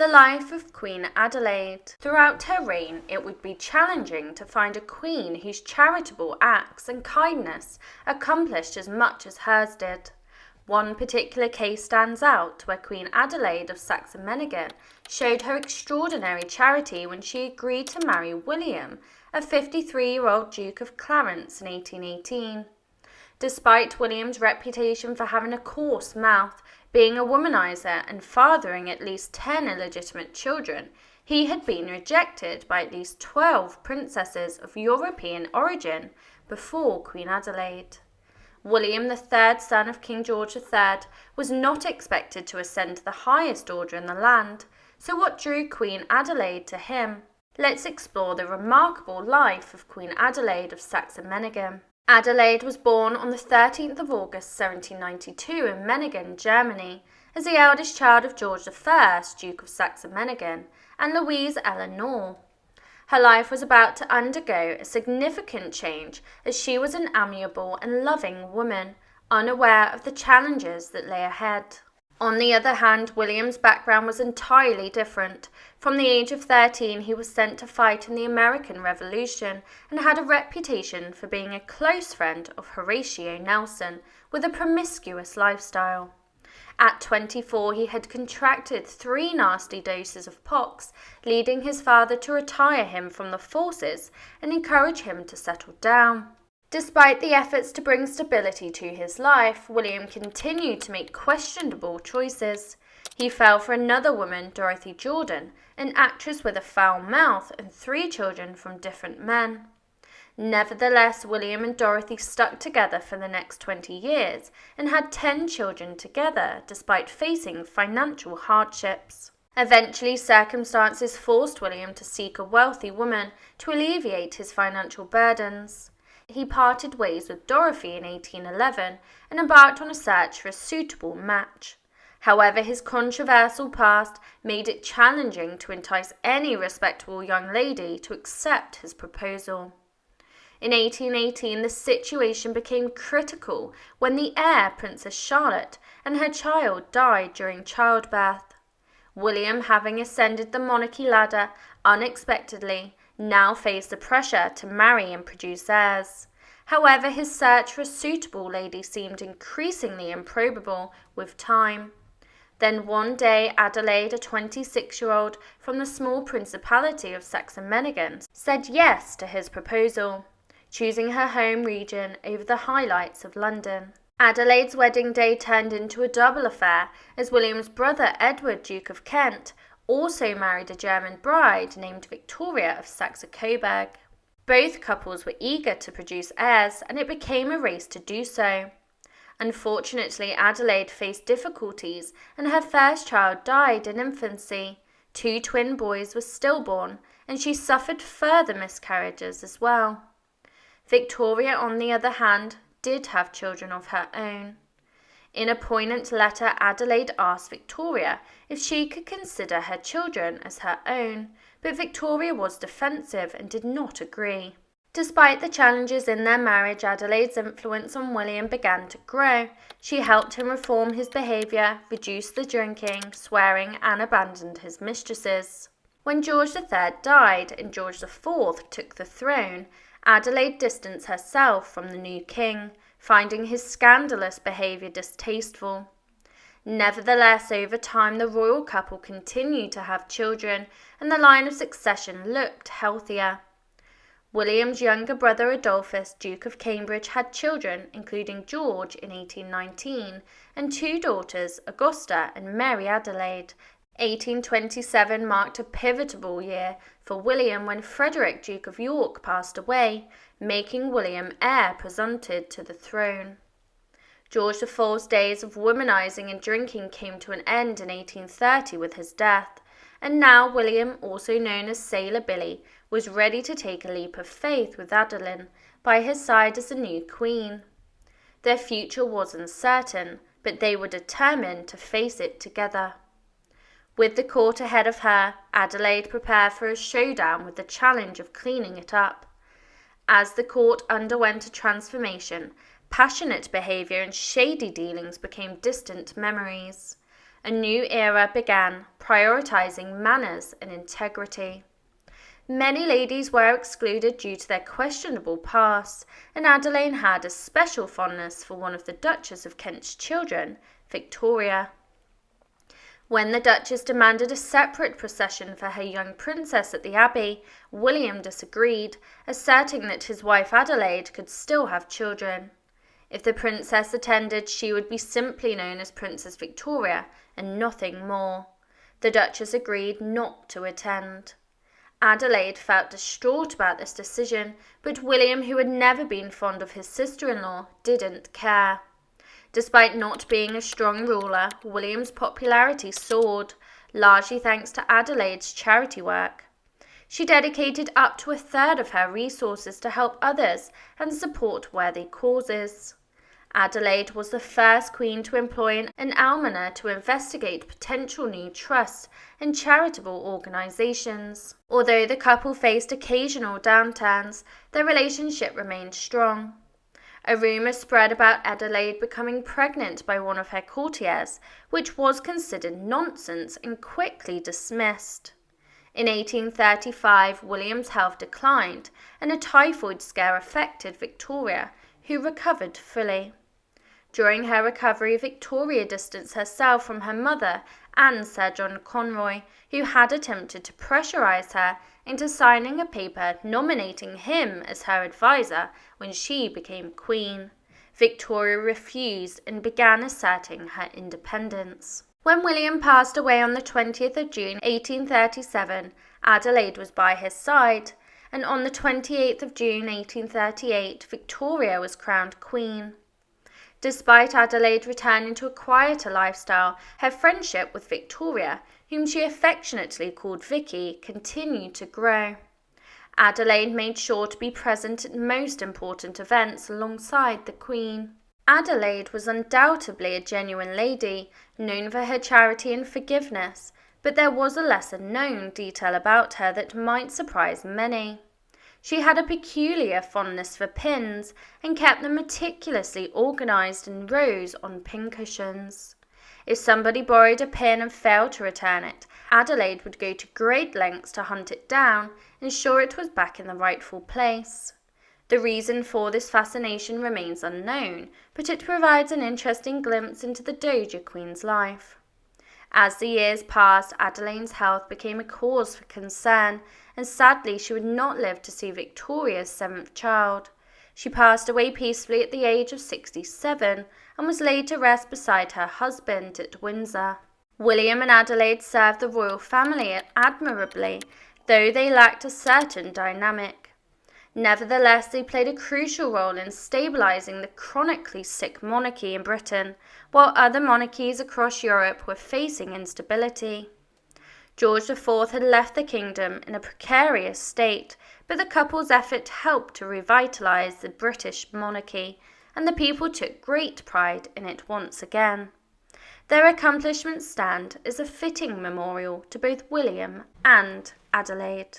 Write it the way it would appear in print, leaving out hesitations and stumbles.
The life of Queen Adelaide. Throughout her reign, it would be challenging to find a queen whose charitable acts and kindness accomplished as much as hers did. One particular case stands out where Queen Adelaide of Saxe-Meiningen showed her extraordinary charity when she agreed to marry William, a 53-year-old Duke of Clarence, in 1818. Despite William's reputation for having a coarse mouth, being a womanizer and fathering at least 10 illegitimate children, he had been rejected by at least 12 princesses of European origin before Queen Adelaide. William, the third son of King George III, was not expected to ascend to the highest order in the land, so what drew Queen Adelaide to him? Let's explore the remarkable life of Queen Adelaide of Saxe-Meiningen. Adelaide was born on the 13th of August 1792 in Meiningen, Germany, as the eldest child of George I, Duke of Saxe-Meiningen, and Luise Eleonore. Her life was about to undergo a significant change as she was an amiable and loving woman, unaware of the challenges that lay ahead. On the other hand, William's background was entirely different. From the age of 13, he was sent to fight in the American Revolution and had a reputation for being a close friend of Horatio Nelson, with a promiscuous lifestyle. At 24, he had contracted 3 nasty doses of pox, leading his father to retire him from the forces and encourage him to settle down. Despite the efforts to bring stability to his life, William continued to make questionable choices. He fell for another woman, Dorothy Jordan, an actress with a foul mouth and 3 children from different men. Nevertheless, William and Dorothy stuck together for the next 20 years and had 10 children together, despite facing financial hardships. Eventually, circumstances forced William to seek a wealthy woman to alleviate his financial burdens. He parted ways with Dorothy in 1811 and embarked on a search for a suitable match. However, his controversial past made it challenging to entice any respectable young lady to accept his proposal. In 1818, the situation became critical when the heir, Princess Charlotte, and her child died during childbirth. William, having ascended the monarchy ladder unexpectedly, now faced the pressure to marry and produce heirs. However, his search for a suitable lady seemed increasingly improbable with time. Then one day, Adelaide, a 26-year-old from the small principality of Saxe-Meiningen, said yes to his proposal, choosing her home region over the highlights of London. Adelaide's wedding day turned into a double affair, as William's brother Edward, Duke of Kent, also married a German bride named Victoria of Saxe-Coburg. Both couples were eager to produce heirs, and it became a race to do so. Unfortunately, Adelaide faced difficulties, and her first child died in infancy. 2 twin boys were stillborn, and she suffered further miscarriages as well. Victoria, on the other hand, did have children of her own. In a poignant letter, Adelaide asked Victoria if she could consider her children as her own, but Victoria was defensive and did not agree. Despite the challenges in their marriage, Adelaide's influence on William began to grow. She helped him reform his behaviour, reduce the drinking, swearing, and abandoned his mistresses. When George III died and George IV took the throne, Adelaide distanced herself from the new king, finding his scandalous behaviour distasteful. Nevertheless, over time, the royal couple continued to have children, and the line of succession looked healthier. William's younger brother Adolphus, Duke of Cambridge, had children, including George in 1819, and 2 daughters, Augusta and Mary Adelaide. 1827 marked a pivotal year for William when Frederick, Duke of York, passed away, making William heir presumptive to the throne. George IV's days of womanizing and drinking came to an end in 1830 with his death, and now William, also known as Sailor Billy, was ready to take a leap of faith with Adeline by his side as the new queen. Their future was uncertain, but they were determined to face it together. With the court ahead of her, Adelaide prepared for a showdown with the challenge of cleaning it up. As the court underwent a transformation, passionate behaviour and shady dealings became distant memories. A new era began, prioritising manners and integrity. Many ladies were excluded due to their questionable past, and Adelaide had a special fondness for one of the Duchess of Kent's children, Victoria. When the Duchess demanded a separate procession for her young princess at the Abbey, William disagreed, asserting that his wife Adelaide could still have children. If the princess attended, she would be simply known as Princess Victoria and nothing more. The Duchess agreed not to attend. Adelaide felt distraught about this decision, but William, who had never been fond of his sister-in-law, didn't care. Despite not being a strong ruler, William's popularity soared, largely thanks to Adelaide's charity work. She dedicated up to a third of her resources to help others and support worthy causes. Adelaide was the first queen to employ an almoner to investigate potential new trusts and charitable organisations. Although the couple faced occasional downturns, their relationship remained strong. A rumour spread about Adelaide becoming pregnant by one of her courtiers, which was considered nonsense and quickly dismissed. In 1835, William's health declined, and a typhoid scare affected Victoria, who recovered fully. During her recovery, Victoria distanced herself from her mother and Sir John Conroy, who had attempted to pressurise her into signing a paper nominating him as her advisor when she became queen. Victoria refused and began asserting her independence. When William passed away on the 20th of June 1837, Adelaide was by his side, and on the 28th of June 1838, Victoria was crowned queen. Despite Adelaide returning to a quieter lifestyle, her friendship with Victoria, whom she affectionately called Vicky, continued to grow. Adelaide made sure to be present at most important events alongside the Queen. Adelaide was undoubtedly a genuine lady, known for her charity and forgiveness, but there was a lesser-known detail about her that might surprise many. She had a peculiar fondness for pins and kept them meticulously organised in rows on pincushions. If somebody borrowed a pin and failed to return it, Adelaide would go to great lengths to hunt it down, ensure it was back in the rightful place. The reason for this fascination remains unknown, but it provides an interesting glimpse into the Dowager Queen's life. As the years passed, Adelaide's health became a cause for concern, and sadly she would not live to see Victoria's 7th child. She passed away peacefully at the age of 67 and was laid to rest beside her husband at Windsor. William and Adelaide served the royal family admirably, though they lacked a certain dynamic. Nevertheless, they played a crucial role in stabilising the chronically sick monarchy in Britain, while other monarchies across Europe were facing instability. George IV had left the kingdom in a precarious state, but the couple's effort helped to revitalise the British monarchy, and the people took great pride in it once again. Their accomplishments stand as a fitting memorial to both William and Adelaide.